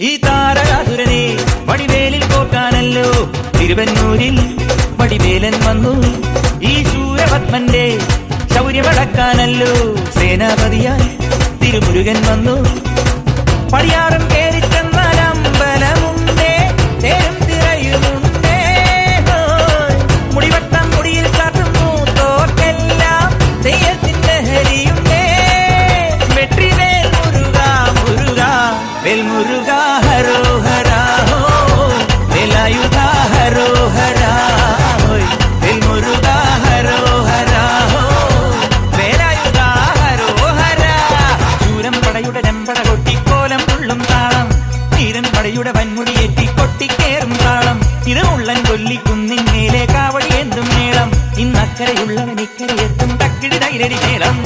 ഈ താരകാസുരനെ വടിവേലിൽ പോക്കാനല്ലോ തിരുവന്നൂരിൽ വടിവേലൻ വന്നു. ഈ ശൂരപത്മന്റെ ശൗര്യമടക്കാനല്ലോ സേനാപതിയായി തിരുമുരുകൻ വന്നു. പടിയാറും കേറിച്ചെന്നാൽ അമ്പലമുണ്ടേ, തേരും തിറയുമുണ്ടേ, മുടിവട്ടം മുടിയിൽ കാട്ടുന്നു തോക്കെല്ലാം തെയ്യത്തിന്റെ ഹരിയുണ്ടേ. വെട്രിവേൽ മുരുക മുരുക വേൽ മുരുക ഹരോഹരാ വേലായുധ ഹരോഹരാ വേൽ മുരുക ഹരോഹരാ വേലായുധ ഹരോഹരാ. ശൂരം പടയുടെ രമ്പട കൊട്ടിക്കോലം ഉള്ളും താളം, തീരൻ പടയുടെ വൻമുടിയേറ്റി കൊട്ടിക്കേറും താളം. ഇത് മുള്ളൻ കൊല്ലിക്കുന്നിൻ മേലെ കാവടി എന്തും മേളം, ഇന്നക്കരയുള്ളവൻ ഇക്കരയെത്തും തക്കിടി തൈരടി മേളം.